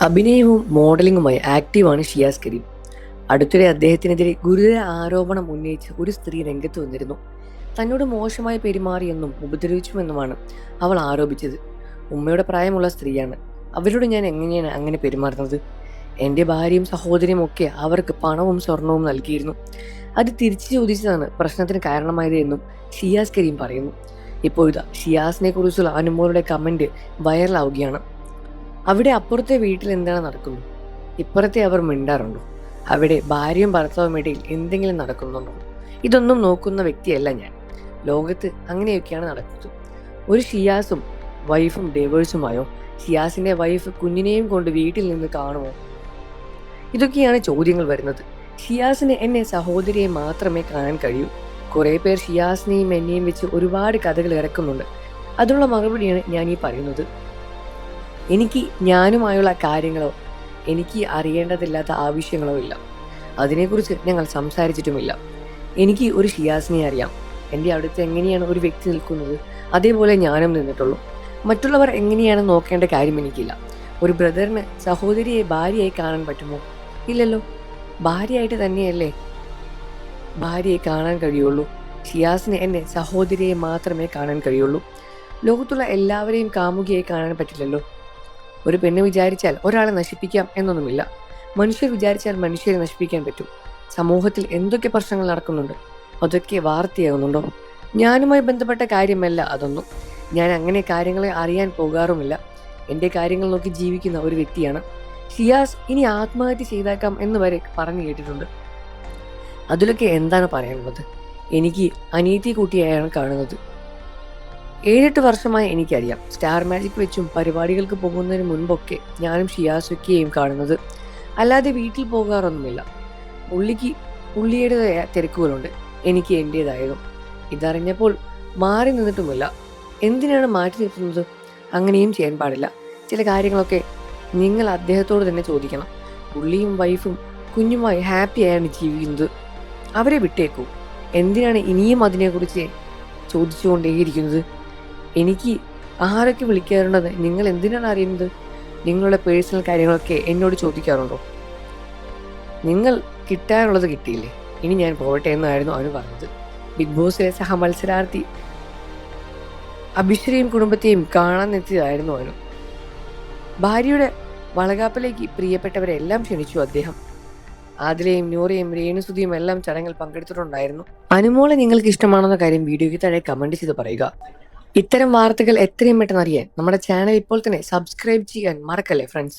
അഭിനയവും മോഡലിംഗുമായി ആക്റ്റീവാണ് ഷിയാസ് കരീം. അടുത്തിടെ അദ്ദേഹത്തിനെതിരെ ഗുരുതര ആരോപണം ഉന്നയിച്ച് ഒരു സ്ത്രീ രംഗത്ത് വന്നിരുന്നു. തന്നോട് മോശമായി പെരുമാറിയെന്നും ഉപദ്രവിച്ചുവെന്നുമാണ് അവൾ ആരോപിച്ചത്. ഉമ്മയുടെ പ്രായമുള്ള സ്ത്രീയാണ്. അവരോട് ഞാൻ എങ്ങനെയാണ് അങ്ങനെ പെരുമാറുന്നത്? എൻ്റെ ഭാര്യയും സഹോദരിയും ഒക്കെ അവർക്ക് പണവും സ്വർണവും നൽകിയിരുന്നു. അത് തിരിച്ചു ചോദിച്ചതാണ് പ്രശ്നത്തിന് കാരണമായത് എന്നും ഷിയാസ് കരീം പറയുന്നു. ഇപ്പോൾ ഇതാ ഷിയാസിനെ കുറിച്ചുള്ള അനുമോളുടെ കമന്റ് വൈറലാവുകയാണ്. അവിടെ അപ്പുറത്തെ വീട്ടിൽ എന്താണ് നടക്കുന്നു? ഇപ്പുറത്തെ അവർ മിണ്ടാറുണ്ടോ? അവിടെ ഭാര്യയും ഭർത്താവും ഇടയിൽ എന്തെങ്കിലും നടക്കുന്നുണ്ടോ? ഇതൊന്നും നോക്കുന്ന വ്യക്തിയല്ല ഞാൻ. ലോകത്ത് അങ്ങനെയൊക്കെയാണ് നടക്കുന്നത്. ഒരു ഷിയാസും വൈഫും ഡൈവേഴ്സുമായോ? ഷിയാസിന്റെ വൈഫ് കുഞ്ഞിനെയും കൊണ്ട് വീട്ടിൽ നിന്ന് കാണുമോ? ഇതൊക്കെയാണ് ചോദ്യങ്ങൾ വരുന്നത്. ഷിയാസിന് എന്നെ സഹോദരിയെ മാത്രമേ കാണാൻ കഴിയൂ. കുറെ പേർ ഷിയാസിനെയും എന്നെയും വെച്ച് ഒരുപാട് കഥകൾ ഇറക്കുന്നുണ്ട്. അതിനുള്ള മറുപടിയാണ് ഞാൻ ഈ പറയുന്നത്. എനിക്ക് ഞാനുമായുള്ള കാര്യങ്ങളോ എനിക്ക് അറിയേണ്ടതില്ലാത്ത ആവശ്യങ്ങളോ ഇല്ല. അതിനെക്കുറിച്ച് ഞങ്ങൾ സംസാരിച്ചിട്ടുമില്ല. എനിക്ക് ഒരു ഷിയാസിനെ അറിയാം. എൻ്റെ അടുത്ത് എങ്ങനെയാണ് ഒരു വ്യക്തി നിൽക്കുന്നത് അതേപോലെ ഞാനും നിന്നിട്ടുള്ളൂ. മറ്റുള്ളവർ എങ്ങനെയാണ് നോക്കേണ്ട കാര്യം എനിക്കില്ല. ഒരു ബ്രദറിന് സഹോദരിയെ ഭാര്യയായി കാണാൻ പറ്റുമോ? ഇല്ലല്ലോ. ഭാര്യയായിട്ട് തന്നെയല്ലേ ഭാര്യയെ കാണാൻ കഴിയുള്ളൂ. ഷിയാസിന് എന്നെ സഹോദരിയെ മാത്രമേ കാണാൻ കഴിയുള്ളൂ. ലോകത്തുള്ള എല്ലാവരെയും കാമുകിയായി കാണാൻ പറ്റില്ലല്ലോ. ഒരു പെണ്ണ് വിചാരിച്ചാൽ ഒരാളെ നശിപ്പിക്കാം എന്നൊന്നുമില്ല. മനുഷ്യർ വിചാരിച്ചാൽ മനുഷ്യരെ നശിപ്പിക്കാൻ പറ്റും. സമൂഹത്തിൽ എന്തൊക്കെ പ്രശ്നങ്ങൾ നടക്കുന്നുണ്ട്, അതൊക്കെ വാർത്തയാകുന്നുണ്ടോ? ഞാനുമായി ബന്ധപ്പെട്ട കാര്യമല്ല അതൊന്നും. ഞാൻ അങ്ങനെ കാര്യങ്ങളെ അറിയാൻ പോകാറുമില്ല. എൻ്റെ കാര്യങ്ങൾ നോക്കി ജീവിക്കുന്ന ഒരു വ്യക്തിയാണ്. ഷിയാസ് ഇനി ആത്മഹത്യ ചെയ്തേക്കാം എന്ന് വരെ പറഞ്ഞു കേട്ടിട്ടുണ്ട്. അതിലൊക്കെ എന്താണ് പറയാനുള്ളത്? എനിക്ക് അനീതി കൂട്ടിയായാണ് കാണുന്നത്. 7-8 വർഷമായി എനിക്കറിയാം. സ്റ്റാർ മാജിക് വെച്ചും പരിപാടികൾക്ക് പോകുന്നതിന് മുൻപൊക്കെ ഞാനും ഷിയാസൊക്കെയും കാണുന്നത്. അല്ലാതെ വീട്ടിൽ പോകാറൊന്നുമില്ല. പുള്ളിക്ക് പുള്ളിയുടേതായ തിരക്കുകളുണ്ട്, എനിക്ക് എൻ്റേതായതും. ഇതറിഞ്ഞപ്പോൾ മാറി നിന്നിട്ടുമില്ല. എന്തിനാണ് മാറ്റി നിർത്തുന്നത്? അങ്ങനെയും ചെയ്യാൻ പാടില്ല. ചില കാര്യങ്ങളൊക്കെ നിങ്ങൾ അദ്ദേഹത്തോട് തന്നെ ചോദിക്കണം. പുള്ളിയും വൈഫും കുഞ്ഞുമായി ഹാപ്പിയായാണ് ജീവിക്കുന്നത്. അവരെ വിട്ടേക്കൂ. എന്തിനാണ് ഇനിയും അതിനെക്കുറിച്ച് ചോദിച്ചുകൊണ്ടേയിരിക്കുന്നത്? എനിക്ക് ആരൊക്കെ വിളിക്കാറുണ്ടെന്ന് നിങ്ങൾ എന്തിനാണ് അറിയുന്നത്? നിങ്ങളുടെ പേഴ്സണൽ കാര്യങ്ങളൊക്കെ എന്നോട് ചോദിക്കാറുണ്ടോ? നിങ്ങൾ കിട്ടാനുള്ളത് കിട്ടിയില്ലേ, ഇനി ഞാൻ പോകട്ടെ എന്നായിരുന്നു അവന് പറഞ്ഞത്. ബിഗ് ബോസിലെ സഹമത്സരാർത്ഥി അഭിശ്രീയും കുടുംബത്തെയും കാണാൻ എത്തിയതായിരുന്നു അവന്. ഭാര്യയുടെ വളകാപ്പിലേക്ക് പ്രിയപ്പെട്ടവരെല്ലാം ക്ഷണിച്ചു അദ്ദേഹം. ആദിലയും നൂറയും രേണുസുതിയും എല്ലാം ചടങ്ങിൽ പങ്കെടുത്തിട്ടുണ്ടായിരുന്നു. അനുമോളെ നിങ്ങൾക്ക് ഇഷ്ടമാണെന്ന കാര്യം വീഡിയോയ്ക്ക് താഴെ കമന്റ് ചെയ്ത് പറയുക. ഇത്തരം വാർത്തകൾ എത്രയും പെട്ടെന്ന് അറിയാൻ നമ്മുടെ ചാനൽ ഇപ്പോൾ തന്നെ സബ്സ്ക്രൈബ് ചെയ്യാൻ മറക്കല്ലേ ഫ്രണ്ട്സ്.